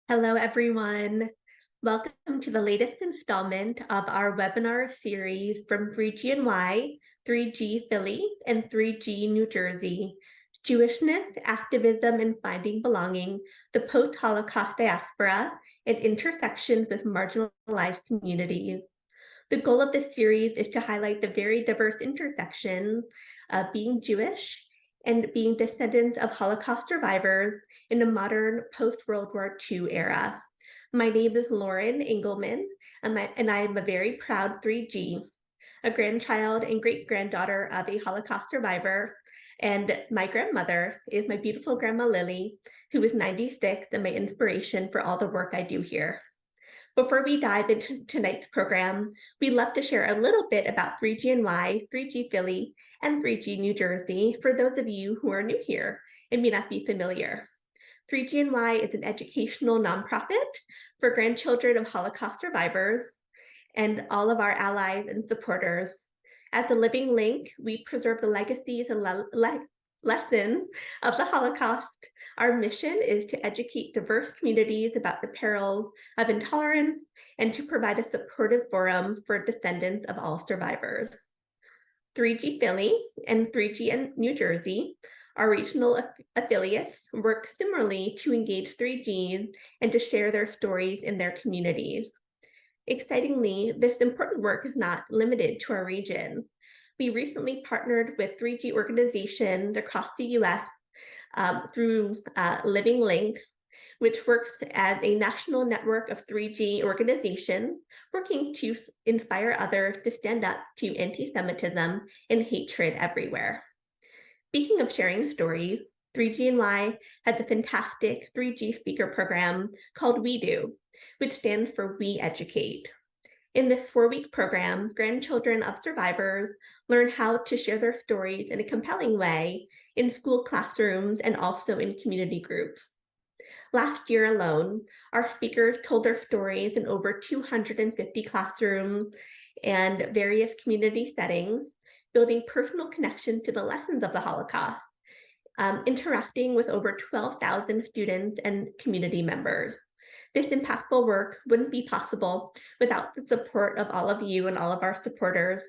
Hello, everyone. Welcome to the latest installment of our webinar series from 3GNY, 3G Philly, and 3G New Jersey, Jewishness, Activism, and Finding Belonging, the Post-Holocaust Diaspora, and Intersections with Marginalized Communities. The goal of this series is to highlight the very diverse intersections of being Jewish and being descendants of Holocaust survivors in the modern post-World War II era. My name is Lauren Engelman, and I am a very proud 3G, a grandchild and great-granddaughter of a Holocaust survivor. And my grandmother is my beautiful grandma Lily, who is 96 and my inspiration for all the work I do here. Before we dive into tonight's program, we'd love to share a little bit about 3GNY, 3G Philly, and 3G New Jersey for those of you who are new here and may not be familiar. 3GNY is an educational nonprofit for grandchildren of Holocaust survivors and all of our allies and supporters. As a living link, we preserve the legacies and lessons of the Holocaust. Our mission is to educate diverse communities about the perils of intolerance and to provide a supportive forum for descendants of all survivors. 3G Philly and 3G New Jersey, our regional affiliates, work similarly to engage 3Gs and to share their stories in their communities. Excitingly, this important work is not limited to our region. We recently partnered with 3G organizations across the US through Living Links, which works as a national network of 3G organizations working to inspire others to stand up to anti-Semitism and hatred everywhere. Speaking of sharing stories, 3GNY has a fantastic 3G speaker program called We Do, which stands for We Educate. In this 4-week program, grandchildren of survivors learn how to share their stories in a compelling way in school classrooms and also in community groups. Last year alone, our speakers told their stories in over 250 classrooms and various community settings, building personal connection to the lessons of the Holocaust, interacting with over 12,000 students and community members. This impactful work wouldn't be possible without the support of all of you and all of our supporters.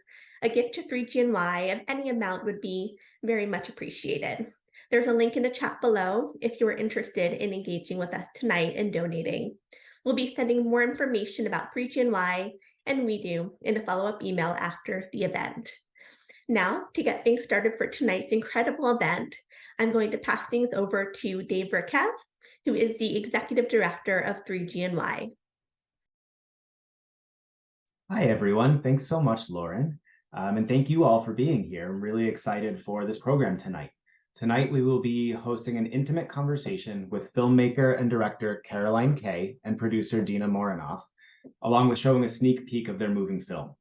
A gift to 3GNY of any amount would be very much appreciated. There's a link in the chat below if you are interested in engaging with us tonight and donating. We'll be sending more information about 3GNY and We Do in a follow-up email after the event. Now, to get things started for tonight's incredible event, I'm going to pass things over to Dave Rickhouse, who is the Executive Director of 3GNY. Hi, everyone. Thanks so much, Lauren. And thank you all for being here. I'm really excited for this program tonight. Tonight, we will be hosting an intimate conversation with filmmaker and director Kaye and producer Deana Morenoff, along with showing a sneak peek of their moving film.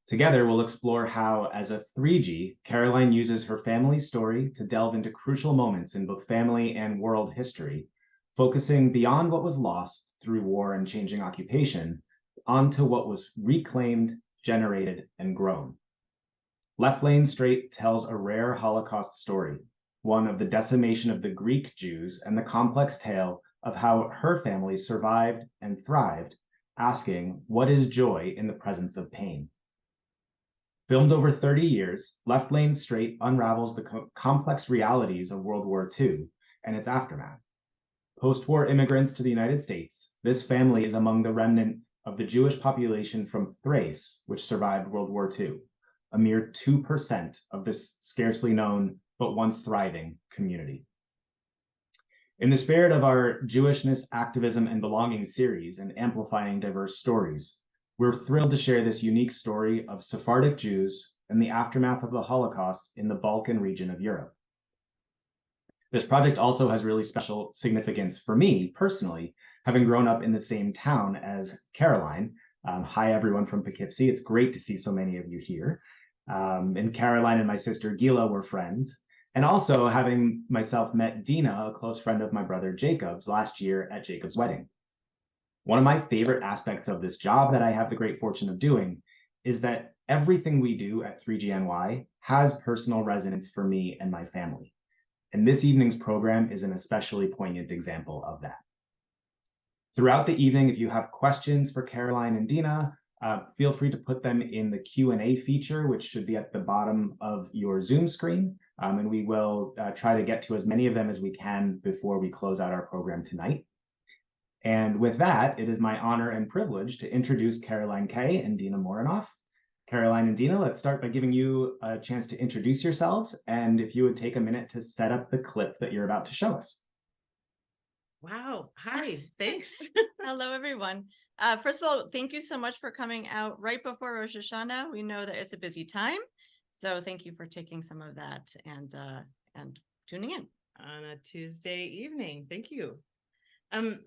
Together, we'll explore how, as a 3G, Caroline uses her family's story to delve into crucial moments in both family and world history, focusing beyond what was lost through war and changing occupation onto what was reclaimed, generated, and grown. Left Lane Straight tells a rare Holocaust story, one of the decimation of the Greek Jews and the complex tale of how her family survived and thrived, asking, what is joy in the presence of pain? Filmed over 30 years, Left Lane Straight unravels the complex realities of World War II and its aftermath. Post-war immigrants to the United States, this family is among the remnant of the Jewish population from Thrace, which survived World War II, a mere 2% of this scarcely known but once thriving community. In the spirit of our Jewishness, Activism, and Belonging series and amplifying diverse stories, we're thrilled to share this unique story of Sephardic Jews and the aftermath of the Holocaust in the Balkan region of Europe. This project also has really special significance for me personally, having grown up in the same town as Caroline. Hi, everyone from Poughkeepsie. It's great to see so many of you here. And Caroline and my sister Gila were friends. And also having myself met Deana, a close friend of my brother Jacob's, last year at Jacob's wedding. One of my favorite aspects of this job that I have the great fortune of doing is that everything we do at 3GNY has personal resonance for me and my family. And this evening's program is an especially poignant example of that. Throughout the evening, if you have questions for Caroline and Deana, feel free to put them in the Q&A feature, which should be at the bottom of your Zoom screen. And we will try to get to as many of them as we can before we close out our program tonight. And with that, it is my honor and privilege to introduce Caroline Kaye and Deana Morenoff. Caroline and Deana, let's start by giving you a chance to introduce yourselves, and if you would take a minute to set up the clip that you're about to show us. Wow. Hi. Thanks. Hello, everyone. First of all, thank you so much for coming out right before Rosh Hashanah. We know that it's a busy time, so thank you for taking some of that and tuning in On a Tuesday evening. Thank you.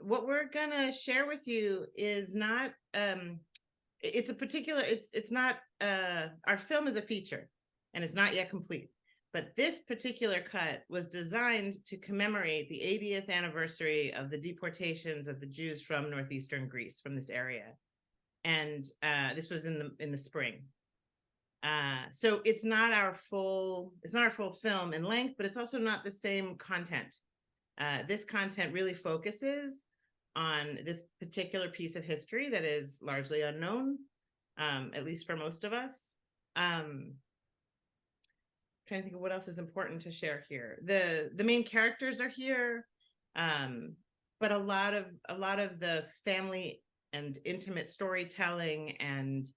What we're gonna share with you is not it's a particular it's not our film is a feature and it's not yet complete. But this particular cut was designed to commemorate the 80th anniversary of the deportations of the Jews from northeastern Greece, from this area, and this was in the spring. So it's not our full film in length, but it's also not the same content. This content really focuses on this particular piece of history that is largely unknown, at least for most of us. Trying to think of what else is important to share here. The main characters are here, but a lot of the family and intimate storytelling and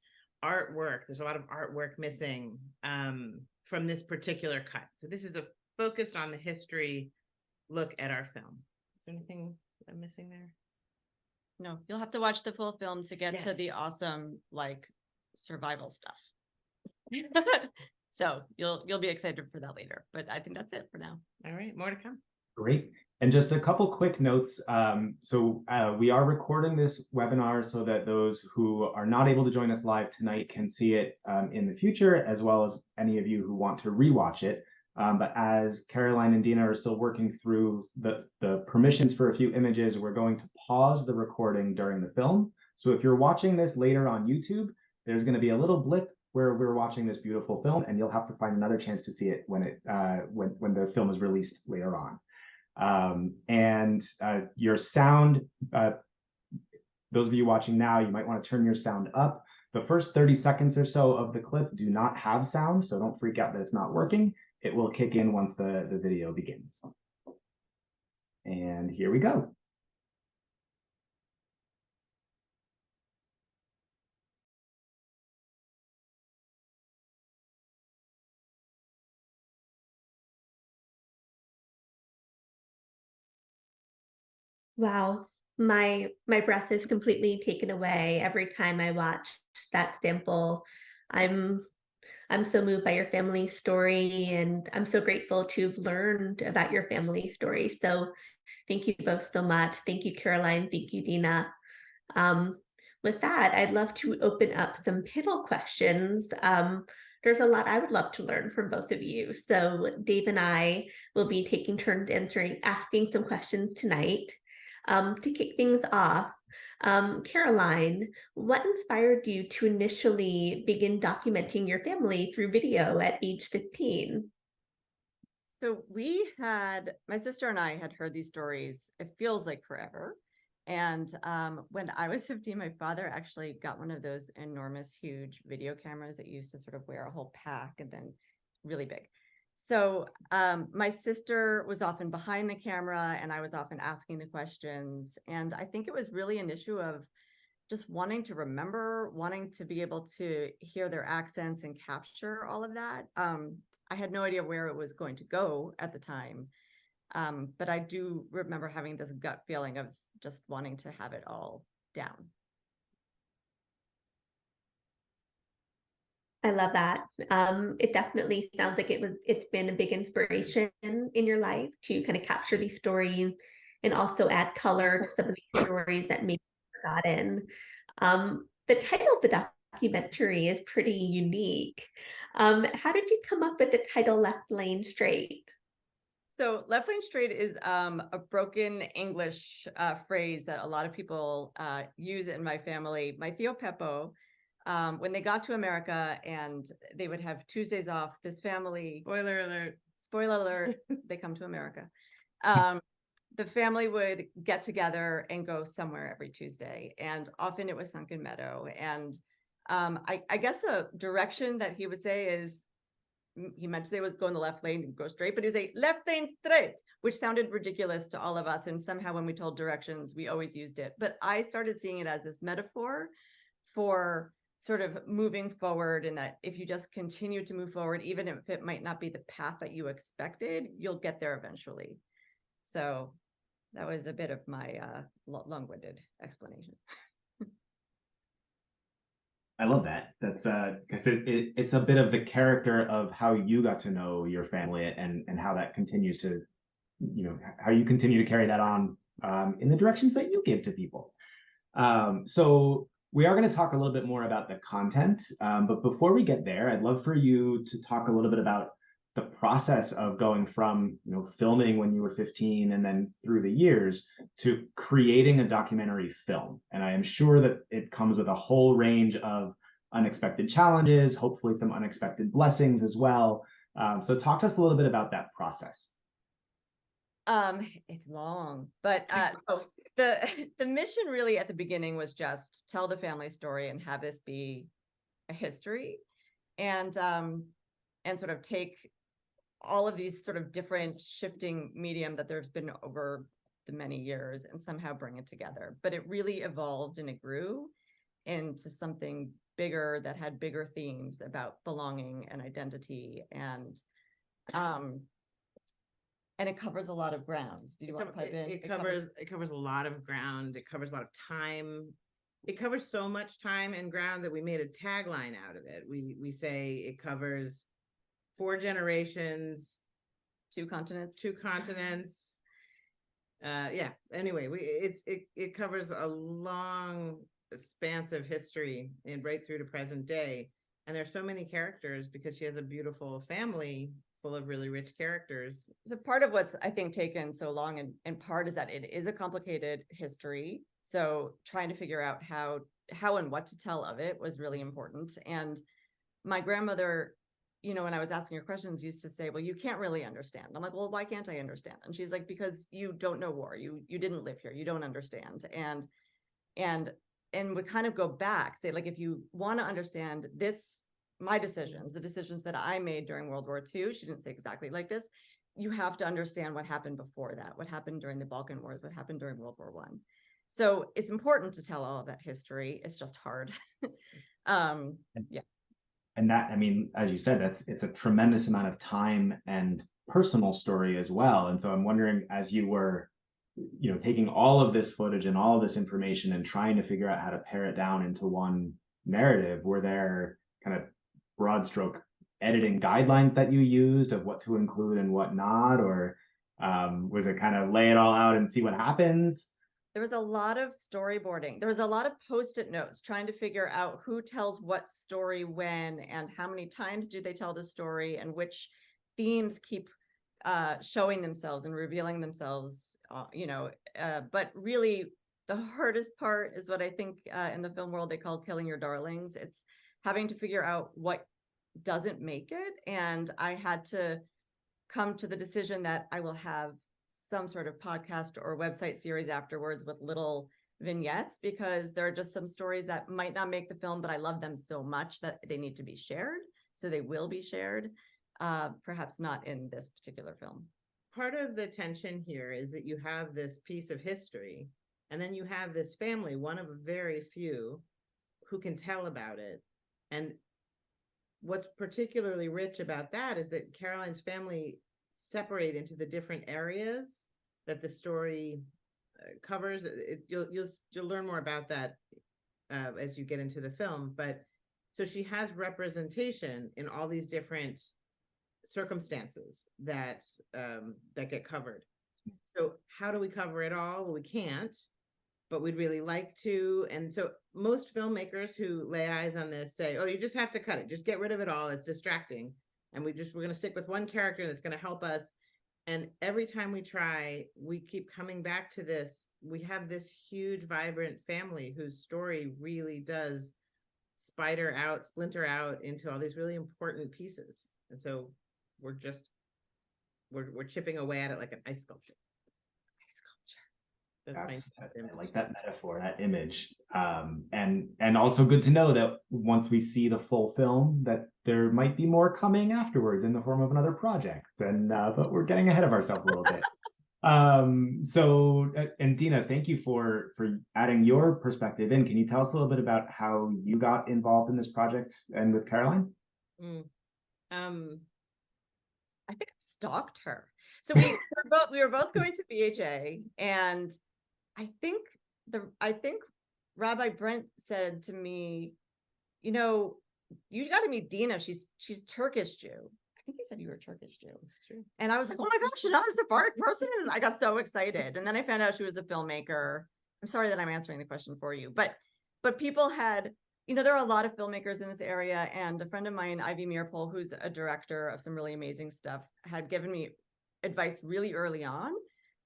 artwork. There's a lot of artwork missing from this particular cut. So this is focused on the history look at our film. Is there anything I'm missing there? No, you'll have to watch the full film to get to the Yes. awesome survival stuff. So you'll be excited for that later, but I think that's it for now. All right, more to come. Great. And just a couple quick notes. We are recording this webinar so that those who are not able to join us live tonight can see it in the future, as well as any of you who want to rewatch it. But as Caroline and Deana are still working through the permissions for a few images, we're going to pause the recording during the film. So if you're watching this later on YouTube, there's going to be a little blip where we're watching this beautiful film, and you'll have to find another chance to see it when the film is released later on. Your sound, those of you watching now, you might want to turn your sound up. The first 30 seconds or so of the clip do not have sound, so don't freak out that it's not working. It will kick in once the video begins. And here we go. Wow, my breath is completely taken away every time I watch that sample. I'm so moved by your family story, and I'm so grateful to have learned about your family story. So thank you both so much. Thank you, Caroline. Thank you, Deana. With that, I'd love to open up some panel questions. There's a lot I would love to learn from both of you. So Dave and I will be taking turns asking some questions tonight. To kick things off, Caroline, what inspired you to initially begin documenting your family through video at age 15? So my sister and I had heard these stories, it feels like forever. And when I was 15, my father actually got one of those enormous, huge video cameras that used to sort of wear a whole pack and then really big. So my sister was often behind the camera and I was often asking the questions. And I think it was really an issue of just wanting to remember, wanting to be able to hear their accents and capture all of that. I had no idea where it was going to go at the time. But I do remember having this gut feeling of just wanting to have it all down. I love that. It definitely sounds like it's been a big inspiration in your life to kind of capture these stories and also add color to some of these stories that may be forgotten. The title of the documentary is pretty unique. How did you come up with the title Left Lane Straight? So Left Lane Straight is a broken English phrase that a lot of people use in my family. My Theo Peppo, when they got to America and they would have Tuesdays off, this family, Spoiler alert, spoiler alert, they come to America. the family would get together and go somewhere every Tuesday, and often it was Sunken Meadow. And I guess a direction that he would say is, he meant to say was go in the left lane and go straight, but he would say left lane straight, which sounded ridiculous to all of us. And somehow when we told directions, we always used it. But I started seeing it as this metaphor for sort of moving forward, and that if you just continue to move forward, even if it might not be the path that you expected, you'll get there eventually. So that was a bit of my long-winded explanation. I love that. That's because it's a bit of the character of how you got to know your family, and how that continues to, how you continue to carry that on in the directions that you give to people. So we are going to talk a little bit more about the content, but before we get there, I'd love for you to talk a little bit about the process of going from filming when you were 15 and then through the years to creating a documentary film. And I am sure that it comes with a whole range of unexpected challenges, hopefully some unexpected blessings as well. So talk to us a little bit about that process. It's long, but so the mission really at the beginning was just tell the family story and have this be a history, and sort of take all of these sort of different shifting medium that there's been over the many years and somehow bring it together. But it really evolved and it grew into something bigger that had bigger themes about belonging and identity, and it covers a lot of ground. Do you want to pipe in? It covers a lot of ground. It covers a lot of time. It covers so much time and ground that we made a tagline out of it. We say it covers 4 generations, 2 continents. Yeah. Anyway, it covers a long expanse of history and right through to present day. And there's so many characters because she has a beautiful family full of really rich characters. So part of what's, I think, taken so long, and part is that it is a complicated history. So trying to figure out how and what to tell of it was really important. And my grandmother, when I was asking her questions, used to say, well, you can't really understand. I'm like, well, why can't I understand? And she's like, because you don't know war. You didn't live here. You don't understand. And would kind of go back, say, like, if you want to understand my decisions, the decisions that I made during World War II, she didn't say exactly like this, you have to understand what happened before that, what happened during the Balkan Wars, what happened during World War I. So it's important to tell all of that history. It's just hard. Yeah. And that, I mean, as you said, it's a tremendous amount of time and personal story as well. And so I'm wondering, as you were, taking all of this footage and all of this information and trying to figure out how to pare it down into one narrative, were there kind of broad stroke editing guidelines that you used of what to include and what not? Or was it kind of lay it all out and see what happens? There was a lot of storyboarding. There was a lot of post-it notes trying to figure out who tells what story when, and how many times do they tell the story, and which themes keep showing themselves and revealing themselves, but really the hardest part is what I think in the film world they call killing your darlings. It's having to figure out what doesn't make it. And I had to come to the decision that I will have some sort of podcast or website series afterwards with little vignettes, because there are just some stories that might not make the film, but I love them so much that they need to be shared. So they will be shared, perhaps not in this particular film. Part of the tension here is that you have this piece of history, and then you have this family, one of very few who can tell about it. And what's particularly rich about that is that Caroline's family separate into the different areas that the story covers. You'll learn more about that as you get into the film. But so she has representation in all these different circumstances that get covered. So how do we cover it all? Well, we can't, but we'd really like to. And so most filmmakers who lay eyes on this say, oh, you just have to cut it. Just get rid of it all. It's distracting. And we're going to stick with one character that's going to help us. And every time we try, we keep coming back to this. We have this huge, vibrant family whose story really does splinter out into all these really important pieces. And so we're chipping away at it like an ice sculpture. I like that metaphor, that image. And also good to know that once we see the full film, that there might be more coming afterwards in the form of another project. And but we're getting ahead of ourselves a little bit. And Deana, thank you for adding your perspective in. Can you tell us a little bit about how you got involved in this project and with Caroline? I think I stalked her. So we were both going to BHA, and I think Rabbi Brent said to me, you know, you got to meet Deana. She's Turkish Jew. I think he said you were Turkish Jew. That's true. And I was like, oh my gosh, you're not a Sephardic person. And I got so excited. And then I found out she was a filmmaker. I'm sorry that I'm answering the question for you, but people had, you know, there are a lot of filmmakers in this area, and a friend of mine, Ivy Mearpole, who's a director of some really amazing stuff, had given me advice really early on,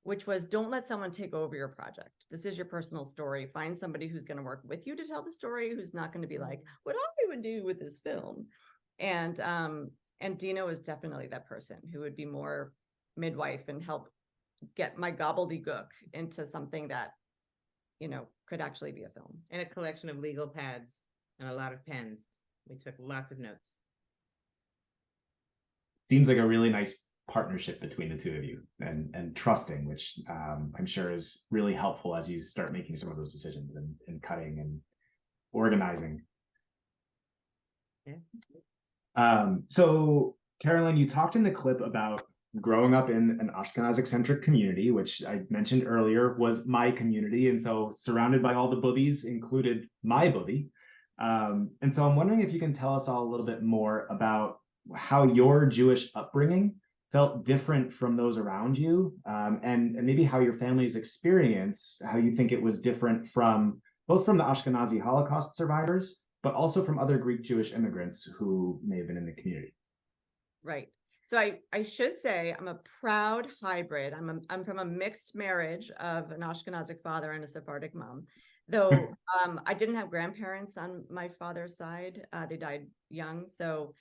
which was, don't let someone take over your project. This is your personal story. Find somebody who's going to work with you to tell the story, who's not going to be like, what I would do with this film. And Deana was definitely that person who would be more midwife and help get my gobbledygook into something that, you know, could actually be a film. And a collection of legal pads and a lot of pens. We took lots of notes. Seems like a really nice partnership between the two of you, and trusting, which I'm sure is really helpful as you start making some of those decisions and cutting and organizing. Yeah. So Caroline, you talked in the clip about growing up in an Ashkenazic-centric community, which I mentioned earlier was my community, and so surrounded by all the bubbies included my bubby. And so I'm wondering if you can tell us all a little bit more about how your Jewish upbringing felt different from those around you, and maybe how your family's experience, how you think it was different from both from the Ashkenazi Holocaust survivors, but also from other Greek Jewish immigrants who may have been in the community. Right. So I should say I'm a proud hybrid. I'm from a mixed marriage of an Ashkenazic father and a Sephardic mom. Though I didn't have grandparents on my father's side. They died young. So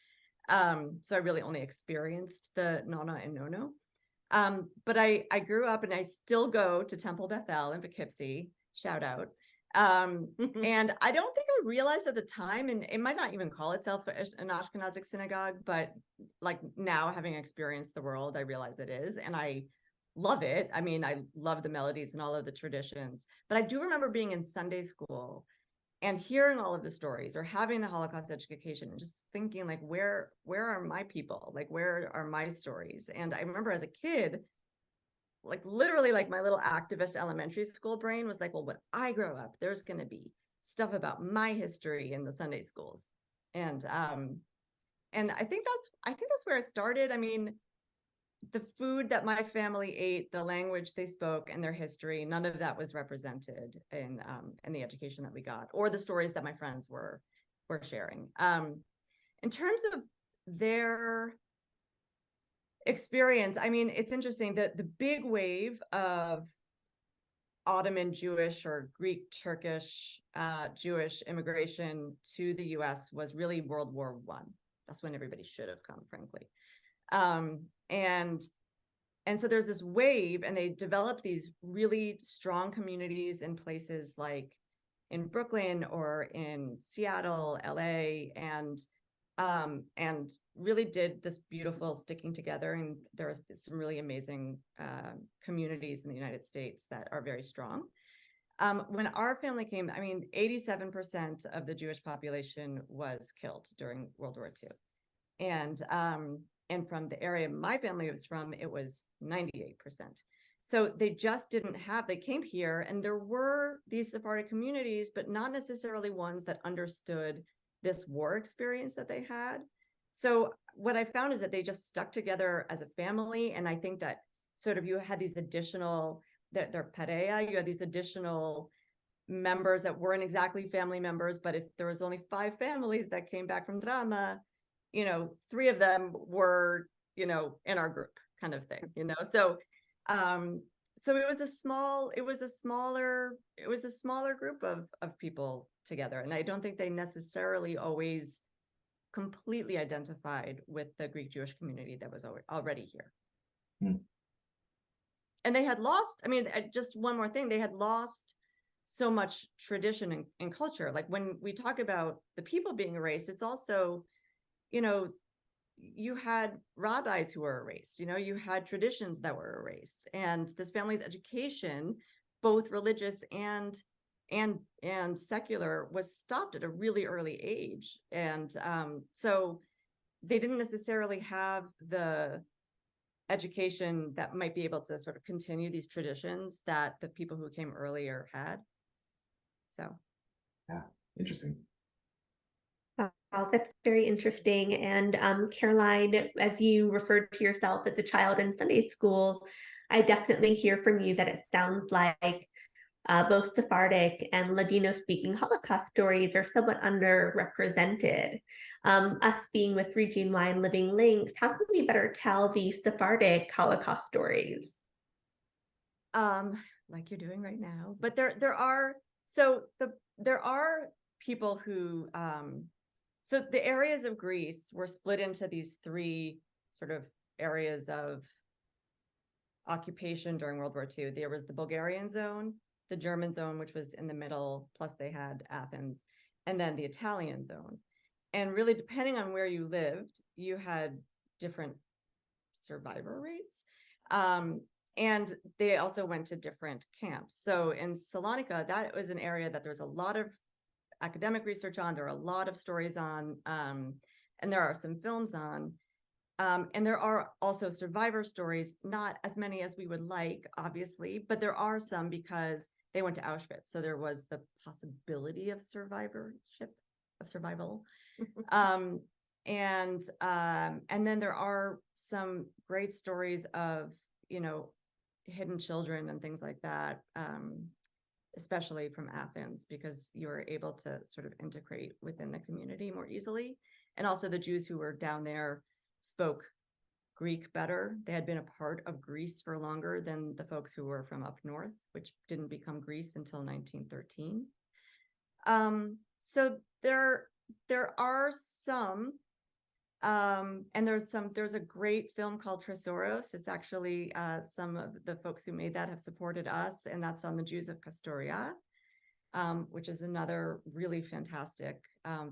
I really only experienced the Nona and Nono. But I grew up, and I still go to Temple Bethel in Poughkeepsie, shout out. And I don't think I realized at the time, and it might not even call itself an Ashkenazic synagogue, but like now, having experienced the world, I realize it is, and I love it. I mean, I love the melodies and all of the traditions, but I do remember being in Sunday school and hearing all of the stories, or having the Holocaust education, and just thinking like, where are my people? Like, where are my stories? And I remember as a kid, like literally, like my little activist elementary school brain was like, well, when I grow up, there's going to be stuff about my history in the Sunday schools. And I think that's where it started. I mean, the food that my family ate, the language they spoke, and their history, none of that was represented in the education that we got, or the stories that my friends were sharing. In terms of their experience, I mean, it's interesting that the big wave of Ottoman Jewish or Greek Turkish Jewish immigration to the US was really World War I. That's when everybody should have come, frankly. And so there's this wave, and they developed these really strong communities in places like in Brooklyn or in Seattle, LA, and really did this beautiful sticking together. And there's some really amazing communities in the United States that are very strong. When our family came, I mean, 87% of the Jewish population was killed during World War II. And from the area my family was from, it was 98%. So they just didn't have, they came here, and there were these Sephardic communities, but not necessarily ones that understood this war experience that they had. So what I found is that they just stuck together as a family. And I think that sort of you had these additional, they're pareja, you had these additional members that weren't exactly family members, but if there was only 5 families that came back from drama, you know, 3 of them were, you know, in our group kind of thing, you know? So it was a smaller group of people together. And I don't think they necessarily always completely identified with the Greek Jewish community that was already here. and they had lost, I mean, just one more thing, they had lost so much tradition and culture. Like when we talk about the people being erased, it's also, you know, you had rabbis who were erased, you know, you had traditions that were erased, and this family's education, both religious and secular, was stopped at a really early age. And so they didn't necessarily have the education that might be able to sort of continue these traditions that the people who came earlier had. So Yeah, interesting. Wow, that's very interesting. And Caroline, as you referred to yourself as a child in Sunday school, I definitely hear from you that it sounds like both Sephardic and Ladino-speaking Holocaust stories are somewhat underrepresented. Us being with 3GNY and Living Links, how can we better tell these Sephardic Holocaust stories? like you're doing right now. But there are people who so the areas of Greece were split into these three sort of areas of occupation during World War II. There was the Bulgarian zone, the German zone, which was in the middle, plus they had Athens, and then the Italian zone. And really, depending on where you lived, you had different survivor rates. And they also went to different camps. So in Salonika, that was an area that there's a lot of academic research on, there are a lot of stories on, and there are some films on. And there are also survivor stories, not as many as we would like, obviously, but there are some because they went to Auschwitz. So there was the possibility of survival. And then there are some great stories of, you know, hidden children and things like that, especially from Athens, because you were able to sort of integrate within the community more easily. And also the Jews who were down there spoke Greek better. They had been a part of Greece for longer than the folks who were from up north, which didn't become Greece until 1913. So there are some, and there's a great film called Thrace. It's actually some of the folks who made that have supported us, and that's on the Jews of Kastoria, which is another really fantastic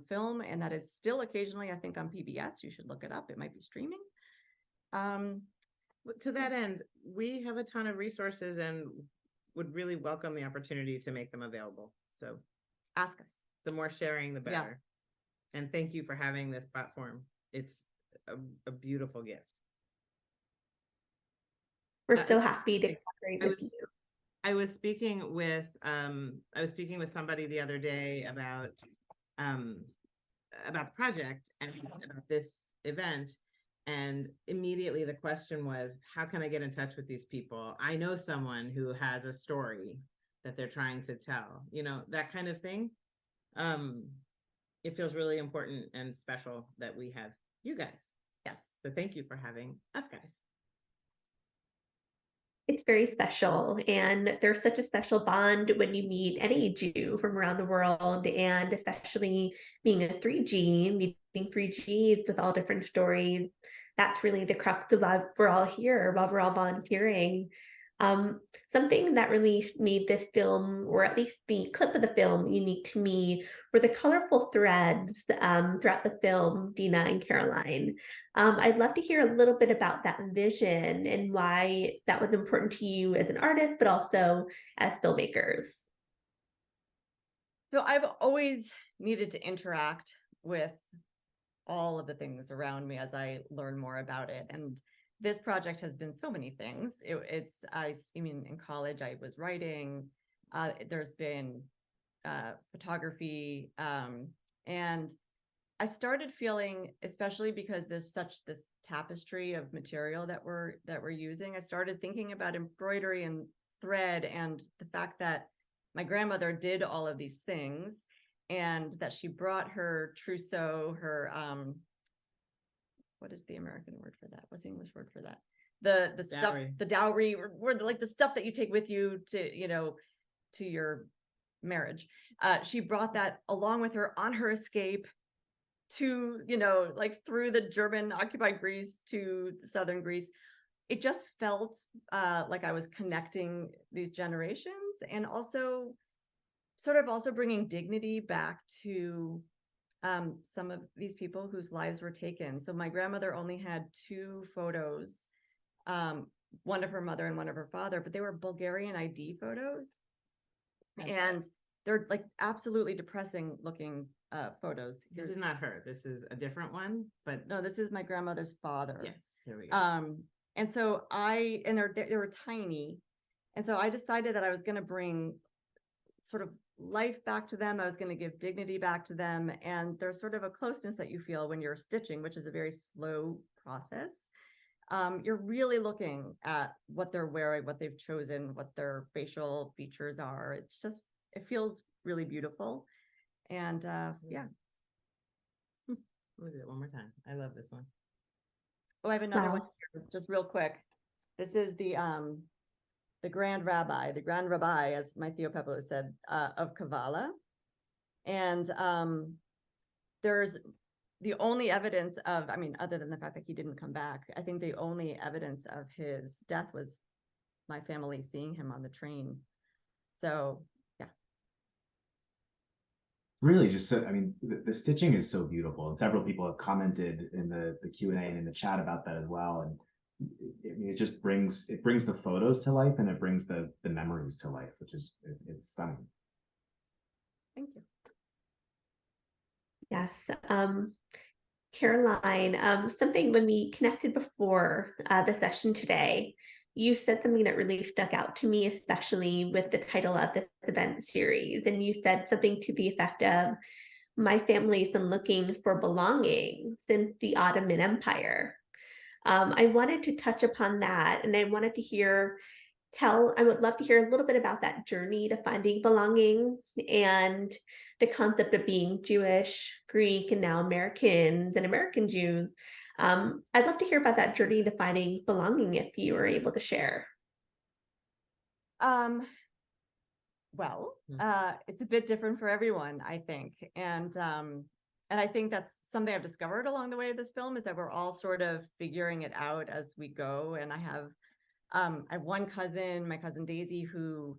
film, and that is still occasionally, I think, on PBS. You should look it up. It might be streaming. To that end, we have a ton of resources and would really welcome the opportunity to make them available. So ask us. The more sharing, the better. Yeah. And thank you for having this platform. It's a beautiful gift. We're so happy to collaborate with you. I was speaking with somebody the other day about the project and about this event, and immediately the question was, how can I get in touch with these people? I know someone who has a story that they're trying to tell, you know, that kind of thing. It feels really important and special that we have you guys. Yes. So thank you for having us guys. It's very special, and there's such a special bond when you meet any Jew from around the world, and especially being a 3G, meeting 3Gs with all different stories. That's really the crux of why we're all here, while we're all volunteering. Something that really made this film, or at least the clip of the film, unique to me were the colorful threads throughout the film, Deana and Caroline. I'd love to hear a little bit about that vision and why that was important to you as an artist, but also as filmmakers. So I've always needed to interact with all of the things around me as I learn more about it. And this project has been so many things. I mean, in college, I was writing, there's been photography, and I started feeling, especially because there's this tapestry of material that we're using, I started thinking about embroidery and thread, and the fact that my grandmother did all of these things, and that she brought her trousseau, her what is the American word for that? What's the English word for that? The stuff, Dowry. the dowry, or like the stuff that you take with you to, you know, to your marriage. She brought that along with her on her escape to, you know, like through the German occupied Greece to southern Greece. it just felt like I was connecting these generations, and also sort of also bringing dignity back to some of these people whose lives were taken. So my grandmother only had 2 photos, one of her mother and one of her father, but they were Bulgarian ID photos. And they're like absolutely depressing looking photos. This is not her. This is a different one, but no, this is my grandmother's father. yes, here we go. And so they were tiny. And so I decided that I was going to bring sort of life back to them. I was going to give dignity back to them. And there's sort of a closeness that you feel when you're stitching, which is a very slow process. You're really looking at what they're wearing, what they've chosen, what their facial features are. It's just, it feels really beautiful. And yeah. Let me do it one more time. I love this one. Oh, I have another one Wow. here, just real quick. This is the Grand Rabbi, as my Theo Peppo said, of Kavala. And there's the only evidence of, I mean, other than the fact that he didn't come back, I think the only evidence of his death was my family seeing him on the train. So, yeah. Really, just so, I mean, the stitching is so beautiful, and several people have commented in the Q&A and in the chat about that as well. And I mean, it brings the photos to life, and it brings the memories to life, which is it's stunning. Thank you. Yes. Caroline, something when we connected before the session today, you said something that really stuck out to me, especially with the title of this event series. And you said something to the effect of, my family's been looking for belonging since the Ottoman Empire. I wanted to touch upon that, and I wanted to I would love to hear a little bit about that journey to finding belonging and the concept of being Jewish, Greek, and now Americans and American Jews. I'd love to hear about that journey to finding belonging if you were able to share. Well, it's a bit different for everyone, I think. And I think that's something I've discovered along the way of this film, is that we're all sort of figuring it out as we go. And I have one cousin, my cousin Daisy, who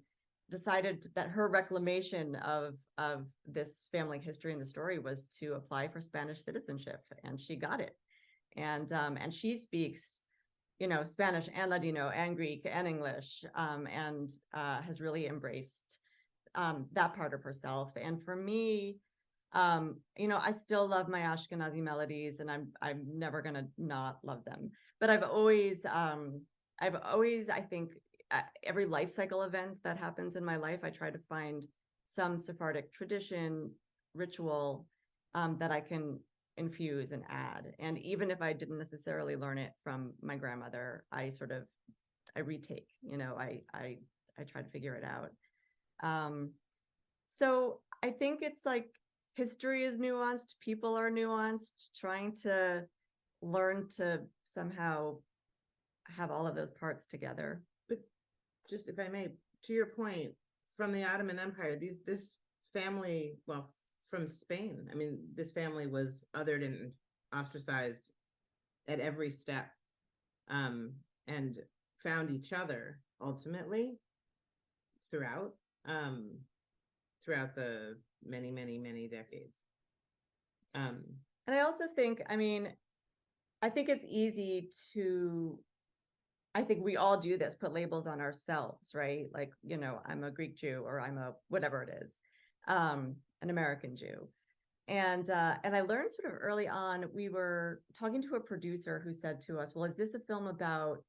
decided that her reclamation of this family history and the story was to apply for Spanish citizenship, and she got it. And she speaks, you know, Spanish and Ladino and Greek and English, and has really embraced that part of herself. And for me, you know, I still love my Ashkenazi melodies, and I'm never gonna not love them. But I've always, I think, every life cycle event that happens in my life, I try to find some Sephardic tradition, ritual that I can infuse and add. And even if I didn't necessarily learn it from my grandmother, I retake, you know, I try to figure it out. So I think it's like history is nuanced, people are nuanced, trying to learn to somehow have all of those parts together. But just if I may, to your point, from the Ottoman Empire, this family, well, from Spain, I mean, this family was othered and ostracized at every step, and found each other ultimately throughout the many decades. And I also think, I mean, I think it's easy to, I think we all do this, put labels on ourselves, right? Like, you know, I'm a Greek Jew, or I'm a whatever it is, an American Jew. And I learned sort of early on, we were talking to a producer who said to us, well, is this a film about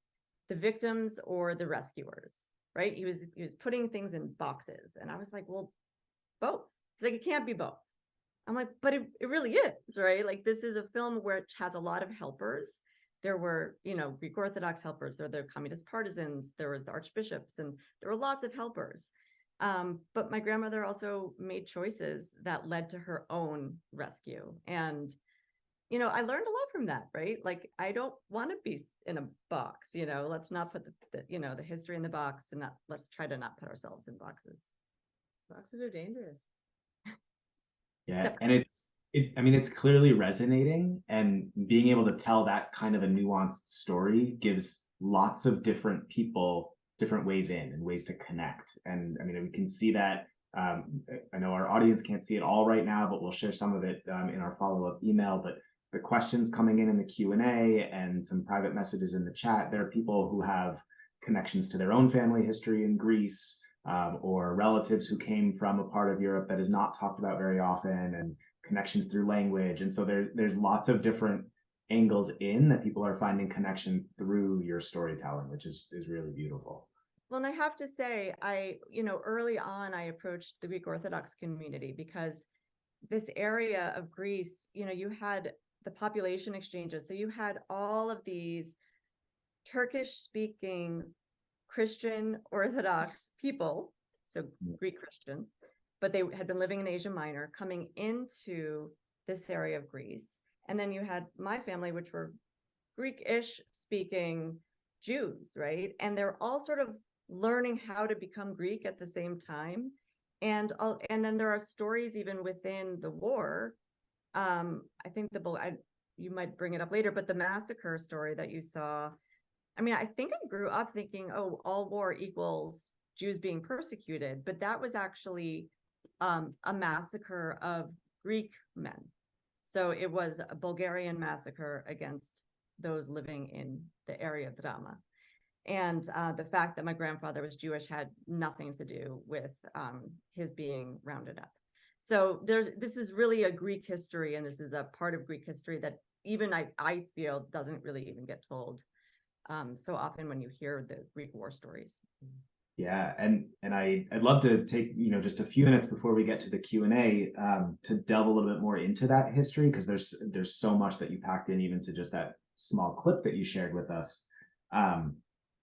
the victims or the rescuers? Right? He was putting things in boxes. And I was like, well, both. He's like, it can't be both. I'm like, but it really is, right? Like, this is a film which has a lot of helpers. There were, you know, Greek Orthodox helpers, there were the communist partisans, there was the archbishops, and there were lots of helpers. But my grandmother also made choices that led to her own rescue. And, you know, I learned a lot from that, right? Like, I don't want to be in a box, you know, let's not put the history in the box, and let's try to not put ourselves in boxes. Boxes are dangerous. Yeah, and I mean, it's clearly resonating, and being able to tell that kind of a nuanced story gives lots of different people, different ways in and ways to connect. And I mean, we can see that. I know our audience can't see it all right now, but we'll share some of it in our follow-up email. But the questions coming in the Q&A and some private messages in the chat, there are people who have connections to their own family history in Greece, or relatives who came from a part of Europe that is not talked about very often, and connections through language. And so there's lots of different angles in that people are finding connection through your storytelling, which is really beautiful. Well, and I have to say, early on, I approached the Greek Orthodox community because this area of Greece, you had the population exchanges. So you had all of these Turkish-speaking Christian Orthodox people, so Greek Christians, but they had been living in Asia Minor, coming into this area of Greece. And then you had my family, which were Greek-ish speaking Jews, right? And they're all sort of learning how to become Greek at the same time. And then there are stories even within the war. I think you might bring it up later, but the massacre story that you saw, I mean, I think I grew up thinking, oh, all war equals Jews being persecuted, but that was actually a massacre of Greek men. So it was a Bulgarian massacre against those living in the area of Drama. And the fact that my grandfather was Jewish had nothing to do with his being rounded up. So this is really a Greek history, and this is a part of Greek history that even I feel doesn't really even get told so often when you hear the Greek war stories. Yeah, and I'd love to take just a few minutes before we get to the Q&A to delve a little bit more into that history, because there's so much that you packed in even to just that small clip that you shared with us.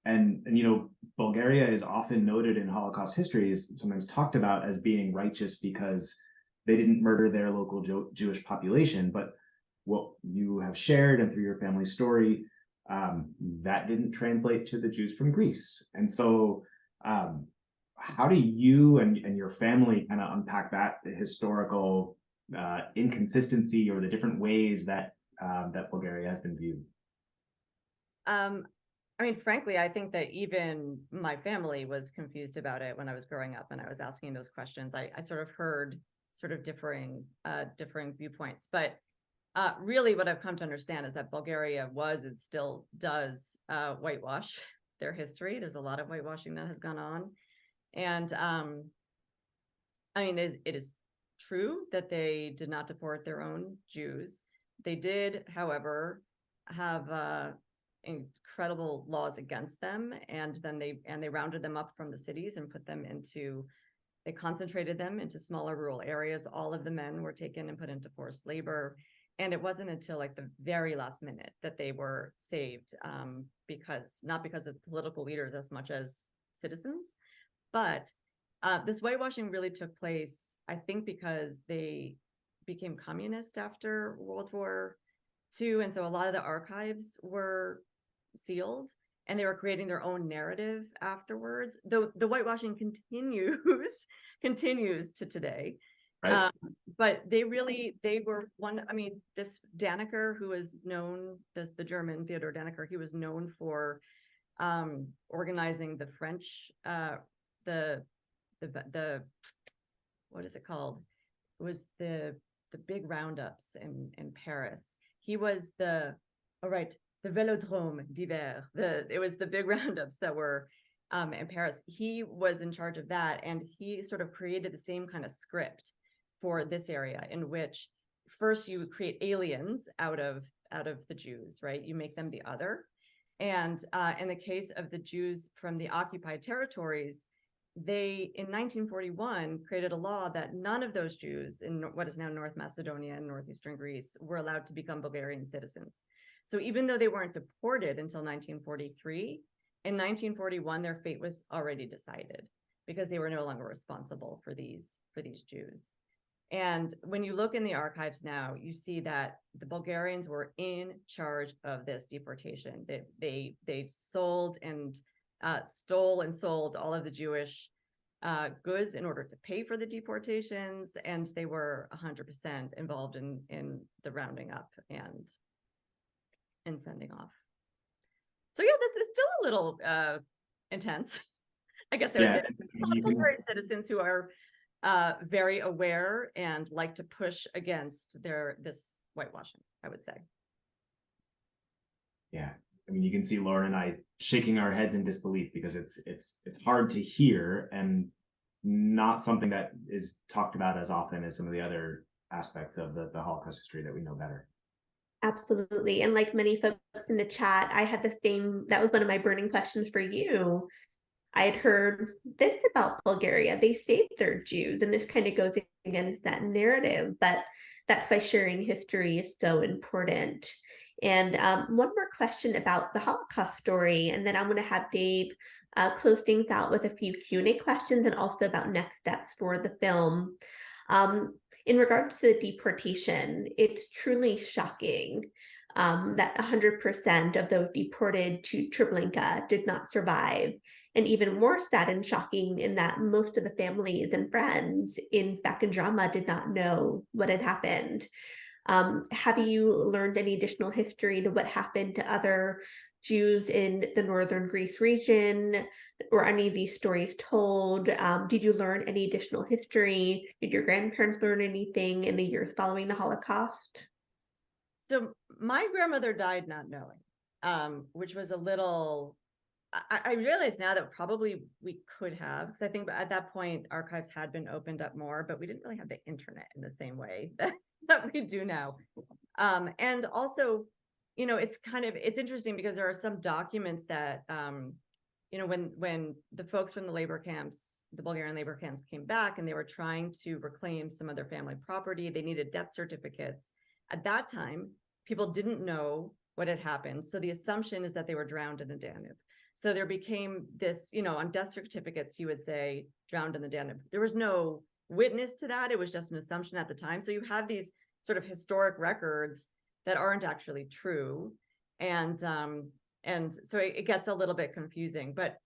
And Bulgaria is often noted in Holocaust history, is sometimes talked about as being righteous because they didn't murder their local Jewish population. But what you have shared and through your family story, that didn't translate to the Jews from Greece. And so how do you and your family kind of unpack that historical inconsistency or the different ways that that Bulgaria has been viewed? I mean, frankly, I think that even my family was confused about it when I was growing up and I was asking those questions. I sort of heard sort of differing viewpoints, but really what I've come to understand is that Bulgaria was and still does whitewash their history. There's a lot of whitewashing that has gone on. And I mean, it is true that they did not deport their own Jews. They did, however, have incredible laws against them, and then they rounded them up from the cities and they concentrated them into smaller rural areas. All of the men were taken and put into forced labor, and it wasn't until like the very last minute that they were saved, not because of political leaders as much as citizens. But this whitewashing really took place, I think, because they became communist after World War II, and so a lot of the archives were sealed, and they were creating their own narrative afterwards. Though the whitewashing continues to today. Right. But they were one. I mean, this Dannecker, who is known as the German Theodor Dannecker, he was known for organizing the French, the what is it called? It was the big roundups in Paris. He was the Vélodrome d'hiver. It was the big roundups that were in Paris. He was in charge of that, and he sort of created the same kind of script for this area, in which first you create aliens out of the Jews, right? You make them the other. And in the case of the Jews from the occupied territories, they, in 1941, created a law that none of those Jews in what is now North Macedonia and northeastern Greece were allowed to become Bulgarian citizens. So even though they weren't deported until 1943, in 1941, their fate was already decided because they were no longer responsible for these Jews. And when you look in the archives now, you see that the Bulgarians were in charge of this deportation. They sold and stole and sold all of the Jewish goods in order to pay for the deportations, and they were 100% involved in the rounding up and sending off. So yeah, this is still a little intense. I guess I would Yeah, say you can, great citizens who are very aware and like to push against this whitewashing, I would say. yeah. I mean, you can see Lauren and I shaking our heads in disbelief because it's hard to hear and not something that is talked about as often as some of the other aspects of the Holocaust history that we know better. Absolutely. And like many folks in the chat, I had the same, that was one of my burning questions for you. I had heard this about Bulgaria. They saved their Jews, and this kind of goes against that narrative, but that's why sharing history is so important. And one more question about the Holocaust story, and then I'm going to have Dave close things out with a few Q&A questions and also about next steps for the film. In regards to the deportation, it's truly shocking that 100% of those deported to Treblinka did not survive. And even more sad and shocking in that most of the families and friends in Drama did not know what had happened. Have you learned any additional history to what happened to other Jews in the northern Greece region? Were any of these stories told? Did you learn any additional history? Did your grandparents learn anything in the years following the Holocaust? So my grandmother died not knowing, which was a little, I realize now that probably we could have, because I think at that point archives had been opened up more, but we didn't really have the internet in the same way that we do now. And also, it's interesting because there are some documents that, when the folks from the labor camps, the Bulgarian labor camps came back and they were trying to reclaim some of their family property, they needed death certificates. At that time, people didn't know what had happened. So the assumption is that they were drowned in the Danube. So there became this, on death certificates, you would say drowned in the Danube. There was no witness to that. It was just an assumption at the time. So you have these sort of historic records that aren't actually true. And so it gets a little bit confusing. But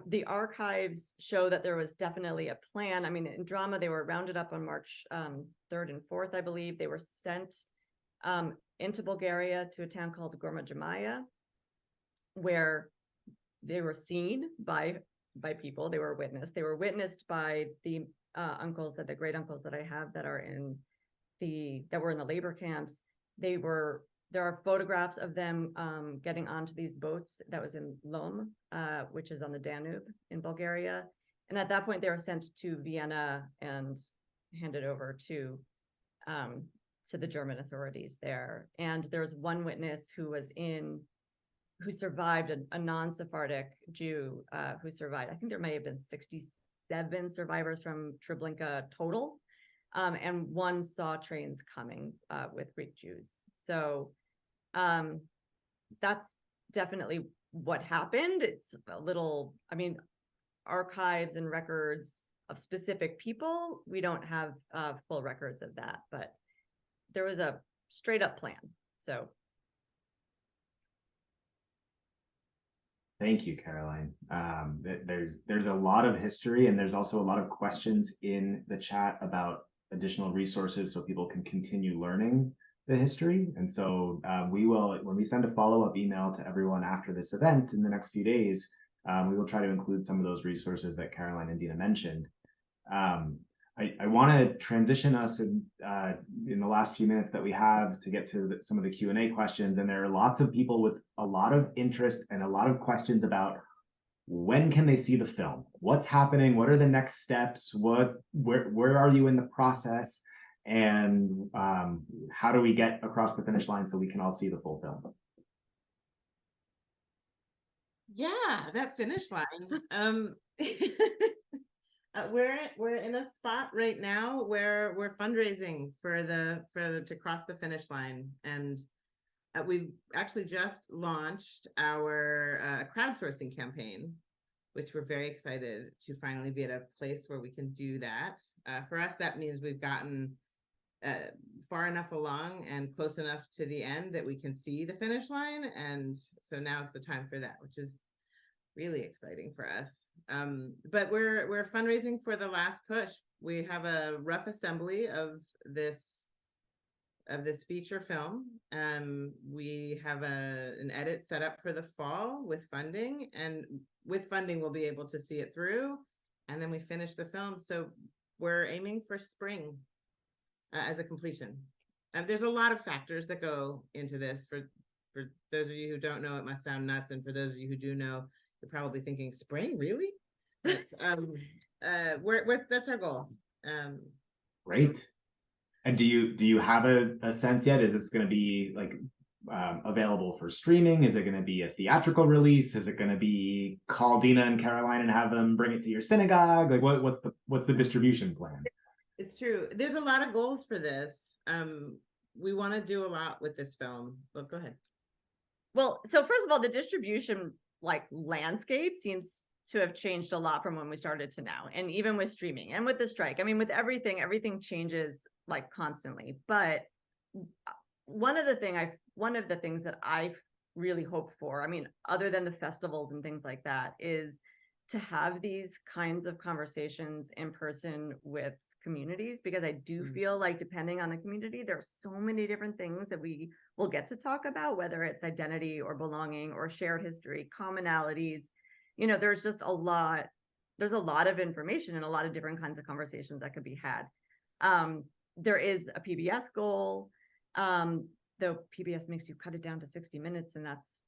the archives show that there was definitely a plan. I mean, in drama, they were rounded up on March 3rd and 4th, I believe. They were sent into Bulgaria to a town called Gorma, where they were seen by people. They were witnessed. They were witnessed by the uncles, the great uncles that I have that were in the labor camps. There are photographs of them getting onto these boats that was in Lom, which is on the Danube in Bulgaria. And at that point, they were sent to Vienna and handed over to the German authorities there. And there's one witness who survived, a non-Sephardic Jew who survived. I think there may have been 67 survivors from Treblinka total. And one saw trains coming with Greek Jews. So that's definitely what happened. It's a little, archives and records of specific people, we don't have full records of that, but there was a straight up plan. So thank you, Caroline. There's a lot of history, and there's also a lot of questions in the chat about additional resources so people can continue learning the history. And so we will, when we send a follow-up email to everyone after this event in the next few days, we will try to include some of those resources that Caroline and Deana mentioned. I want to transition us in the last few minutes that we have to get to some of the Q&A questions. And there are lots of people with a lot of interest and a lot of questions about when can they see the film? What's happening? What are the next steps? Where are you in the process? And how do we get across the finish line so we can all see the full film? Yeah, that finish line. We're in a spot right now where we're fundraising for to cross the finish line, and we've actually just launched our crowdsourcing campaign, which we're very excited to finally be at a place where we can do that. For us, that means we've gotten far enough along and close enough to the end that we can see the finish line, and so now's the time for that, which is really exciting for us. But we're fundraising for the last push. We have a rough assembly of this of this feature film. We have an edit set up for the fall with funding, and with funding we'll be able to see it through, and then we finish the film. So we're aiming for spring as a completion. There's a lot of factors that go into this. For those of you who don't know, it must sound nuts, and for those of you who do know, you're probably thinking, spring, really? That's that's our goal. Great. And do you have a sense yet? Is this going to be like available for streaming? Is it going to be a theatrical release? Is it going to be call Deana and Caroline and have them bring it to your synagogue? Like what's the distribution plan? It's true. There's a lot of goals for this. We want to do a lot with this film. But go ahead. Well, so first of all, the distribution landscape seems to have changed a lot from when we started to now. And even with streaming and with the strike, I mean, with everything changes constantly. But one of the things that I really hope for, I mean, other than the festivals and things like that, is to have these kinds of conversations in person with communities, because I do feel like depending on the community, there are so many different things that we will get to talk about, whether it's identity or belonging or shared history, commonalities. There's just there's a lot of information and a lot of different kinds of conversations that could be had. There is a PBS goal, though PBS makes you cut it down to 60 minutes, and that's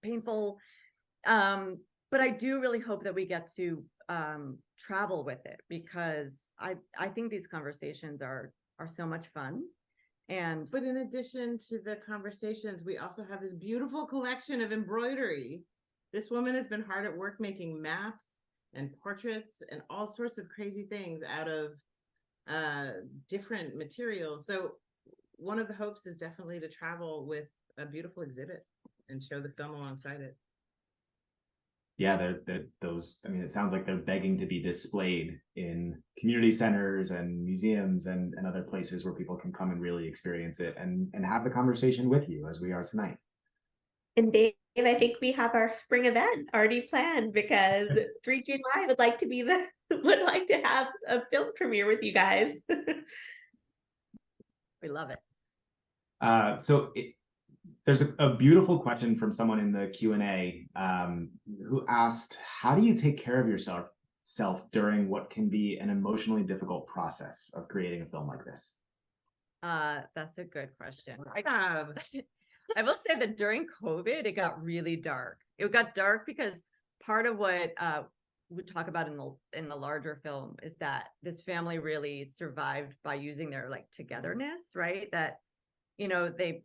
painful. But I do really hope that we get to travel with it, because I think these conversations are so much fun. But in addition to the conversations, we also have this beautiful collection of embroidery. This woman has been hard at work making maps and portraits and all sorts of crazy things out of different materials. So one of the hopes is definitely to travel with a beautiful exhibit and show the film alongside it. Yeah, those, I mean, it sounds like they're begging to be displayed in community centers and museums and other places where people can come and really experience it and have the conversation with you, as we are tonight. And Dave, I think we have our spring event already planned, because 3GNY would like to have a film premiere with you guys. we love it. There's a beautiful question from someone in the Q&A who asked, how do you take care of yourself during what can be an emotionally difficult process of creating a film like this? That's a good question. I will say that during COVID, it got really dark. It got dark because part of what we talk about in the larger film is that this family really survived by using their togetherness, right? That, they,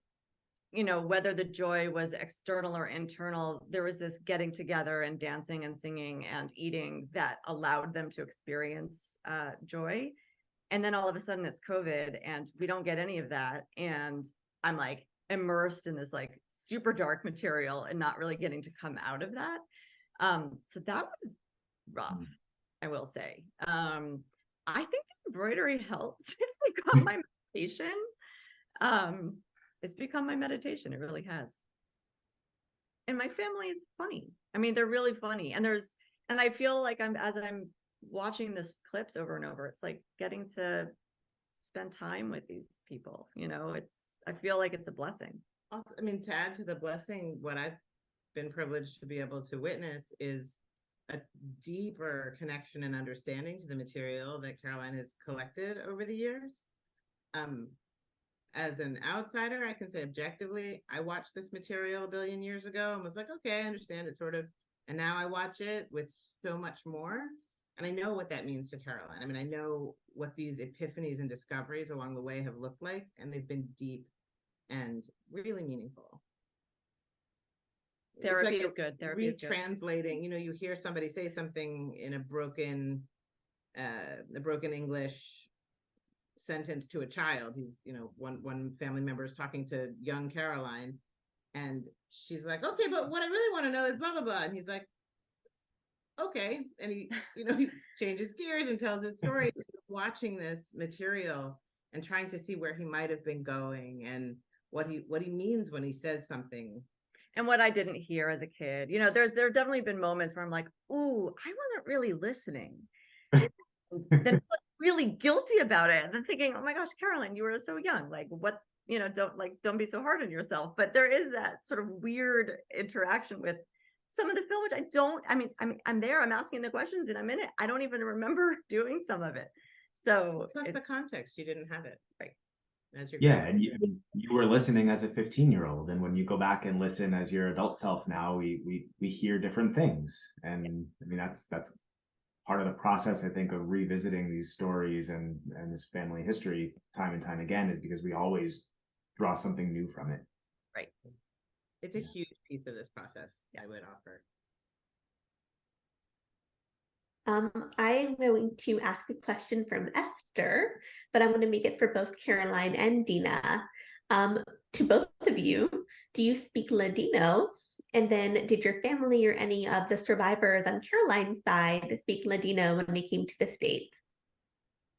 whether the joy was external or internal, there was this getting together and dancing and singing and eating that allowed them to experience joy. And then all of a sudden it's COVID and we don't get any of that. And I'm immersed in this super dark material and not really getting to come out of that. So that was rough, I will say. I think embroidery helps. It's become my meditation. It's become my meditation. It really has. And my family is funny. I mean, they're really funny. And I feel like as I'm watching this clips over and over, it's getting to spend time with these people. I feel like it's a blessing. Also, I mean, to add to the blessing, what I've been privileged to be able to witness is a deeper connection and understanding to the material that Caroline has collected over the years. As an outsider, I can say objectively, I watched this material a billion years ago and was like, okay, I understand it sort of. And now I watch it with so much more. And I know what that means to Caroline. I mean, I know what these epiphanies and discoveries along the way have looked like, and they've been deep and really meaningful. Therapy is good. Therapy is good. Retranslating, you hear somebody say something in a broken English sentence to a child. He's, one family member is talking to young Caroline, and she's like, okay, but what I really want to know is blah, blah, blah. And he's like, okay. And he changes gears and tells his story. Watching this material and trying to see where he might have been going and what he means when he says something. And what I didn't hear as a kid, there have definitely been moments where I'm like, ooh, I wasn't really listening. Then really guilty about it. And then thinking, oh my gosh, Caroline, you were so young. What don't be so hard on yourself. But there is that sort of weird interaction with some of the film, which I'm there, I'm asking the questions in a minute. I don't even remember doing some of it. So plus the context, you didn't have it. Right. As your and you were listening as a 15-year-old, and when you go back and listen as your adult self now, we hear different things. And I mean, that's part of the process, I think, of revisiting these stories and this family history time and time again, is because we always draw something new from it. Right. It's a huge piece of this process, I would offer. I'm going to ask a question from Esther, but I'm going to make it for both Caroline and Deana. To both of you, do you speak Ladino? And then did your family or any of the survivors on Caroline's side speak Ladino when they came to the States?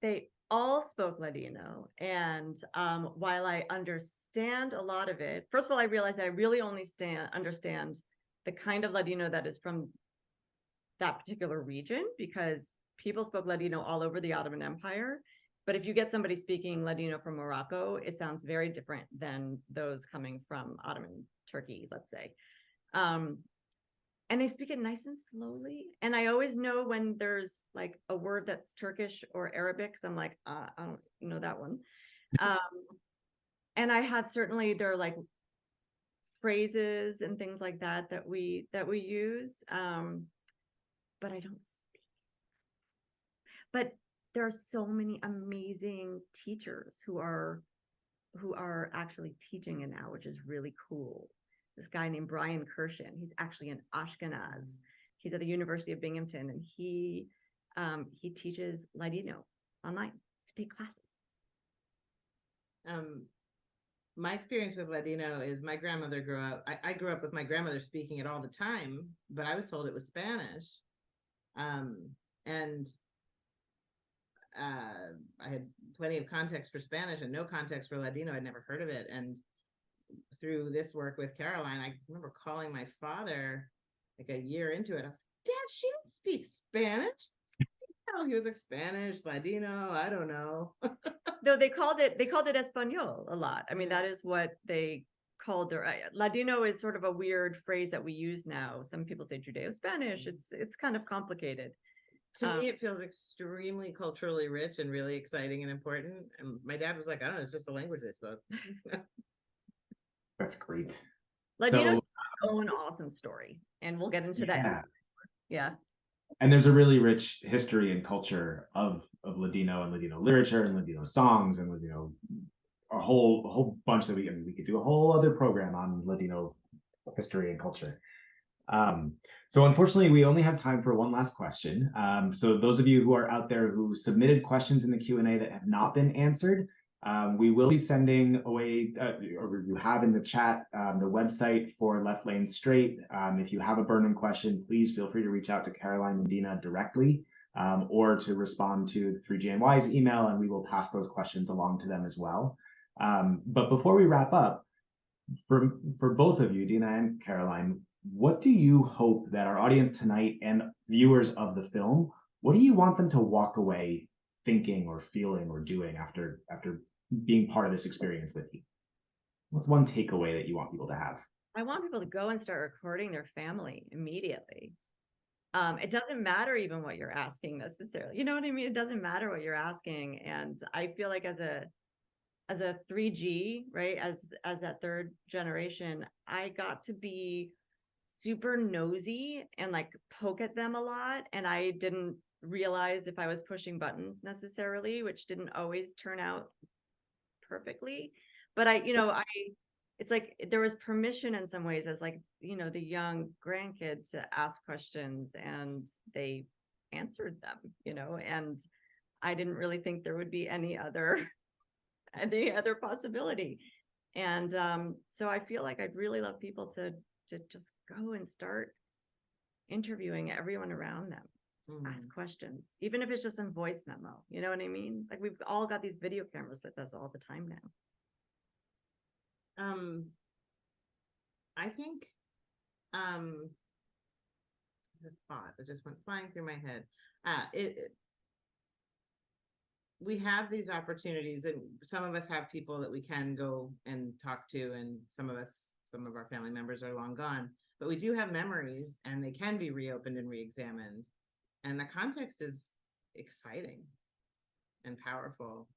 They all spoke Ladino. And while I understand a lot of it, first of all, I realized I really only understand the kind of Ladino that is from that particular region, because people spoke Ladino all over the Ottoman Empire. But if you get somebody speaking Ladino from Morocco, it sounds very different than those coming from Ottoman Turkey, let's say. And they speak it nice and slowly. And I always know when there's like a word that's Turkish or Arabic, because I'm like, I don't know that one. And I have certainly, there are like phrases and things like that that we use. But I don't speak. But there are so many amazing teachers who are actually teaching it now, which is really cool. This guy named Brian Kirshen, he's actually an Ashkenaz. He's at the University of Binghamton, and he teaches Ladino online. Take classes. My experience with Ladino is my grandmother grew up. I grew up with my grandmother speaking it all the time, but I was told it was Spanish. And I had plenty of context for Spanish and no context for Ladino. I'd never heard of it. And through this work with Caroline, I remember calling my father like a year into it. I was like, Dad, she didn't speak Spanish. No, he was like, Spanish, Ladino, I don't know. No, they called it Espanol a lot. I mean, that is what they called their Ladino is sort of a weird phrase that we use now. Some people say Judeo-Spanish. It's kind of complicated. To me, it feels extremely culturally rich and really exciting and important. And my dad was like, I don't know, it's just the language they spoke. That's great. Ladino has its own awesome story, and we'll get into that. Yeah. And there's a really rich history and culture of Ladino and Ladino literature and Ladino songs and Ladino, a whole bunch that we could do a whole other program on Ladino history and culture. So unfortunately, we only have time for one last question. So those of you who are out there who submitted questions in the Q&A that have not been answered, we will be sending away, or you have in the chat, the website for Left Lane Straight. If you have a burning question, please feel free to reach out to Caroline and Deana directly, or to respond to 3GNY's email, and we will pass those questions along to them as well. But before we wrap up, for both of you, Deana and Caroline, what do you hope that our audience tonight and viewers of the film, what do you want them to walk away thinking or feeling or doing after being part of this experience with you? What's one takeaway that you want people to have? I want people to go and start recording their family immediately. It doesn't matter even what you're asking necessarily. You know what I mean? It doesn't matter what you're asking. And I feel like as a 3G, right, as that third generation, I got to be super nosy and like poke at them a lot, and I didn't realize if I was pushing buttons necessarily, which didn't always turn out perfectly. But it's like there was permission in some ways as like, the young grandkid to ask questions, and they answered them, and I didn't really think there would be any other possibility. And so I feel like I'd really love people to just go and start interviewing everyone around them. Ask questions, even if it's just a voice memo. You know what I mean? Like, we've all got these video cameras with us all the time now. I think the thought that just went flying through my head. we have these opportunities, and some of us have people that we can go and talk to, and some of our family members are long gone, but we do have memories, and they can be reopened and re-examined, and the context is exciting and powerful.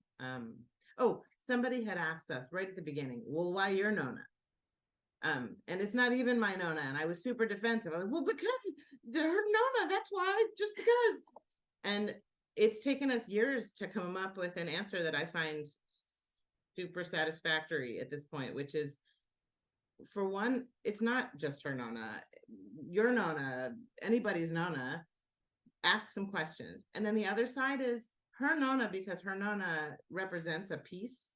Oh, somebody had asked us right at the beginning, well, why your Nona? And it's not even my Nona, and I was super defensive. I was like, well, because her Nona, that's why, just because. And it's taken us years to come up with an answer that I find super satisfactory at this point, which is, for one, it's not just her Nona, your Nona, anybody's Nona. Ask some questions. And then the other side is her Nona, because her Nona represents a piece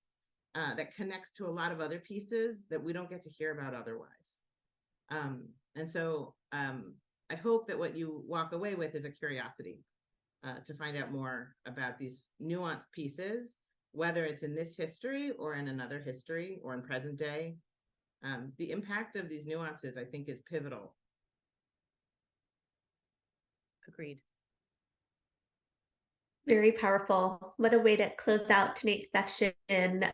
that connects to a lot of other pieces that we don't get to hear about otherwise. And so I hope that what you walk away with is a curiosity to find out more about these nuanced pieces, whether it's in this history or in another history or in present day. The impact of these nuances, I think, is pivotal. Agreed. Very powerful. What a way to close out tonight's session.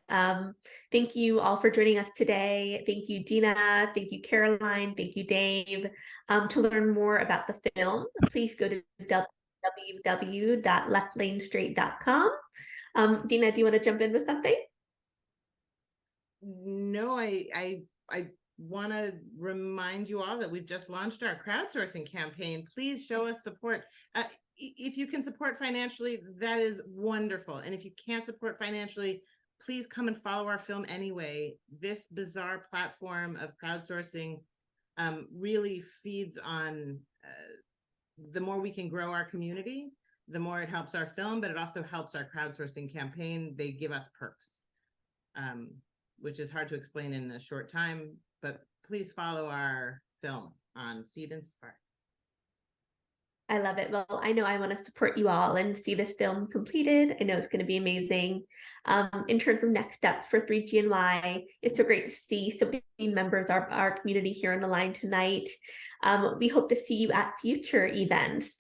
Thank you all for joining us today. Thank you, Deana. Thank you, Caroline. Thank you, Dave. To learn more about the film, please go to www.leftlanestraight.com. Deana, do you want to jump in with something? No, I want to remind you all that we've just launched our crowdsourcing campaign. Please show us support. If you can support financially, that is wonderful. And if you can't support financially, please come and follow our film anyway. This bizarre platform of crowdsourcing really feeds on the more we can grow our community, the more it helps our film, but it also helps our crowdsourcing campaign. They give us perks, which is hard to explain in a short time, but please follow our film on Seed and Spark. I love it. Well, I know I want to support you all and see this film completed. I know it's going to be amazing. In terms of next steps for 3GNY, it's so great to see so many members of our community here on the line tonight. We hope to see you at future events.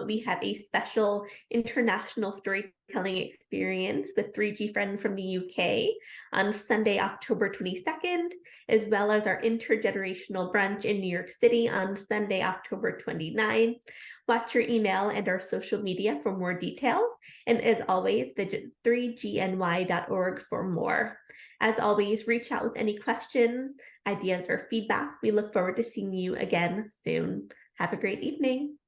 We have a special international storytelling experience with 3G Friends from the UK on Sunday, October 22nd, as well as our intergenerational brunch in New York City on Sunday, October 29th. Watch your email and our social media for more detail. And as always, visit 3gny.org for more. As always, reach out with any questions, ideas, or feedback. We look forward to seeing you again soon. Have a great evening.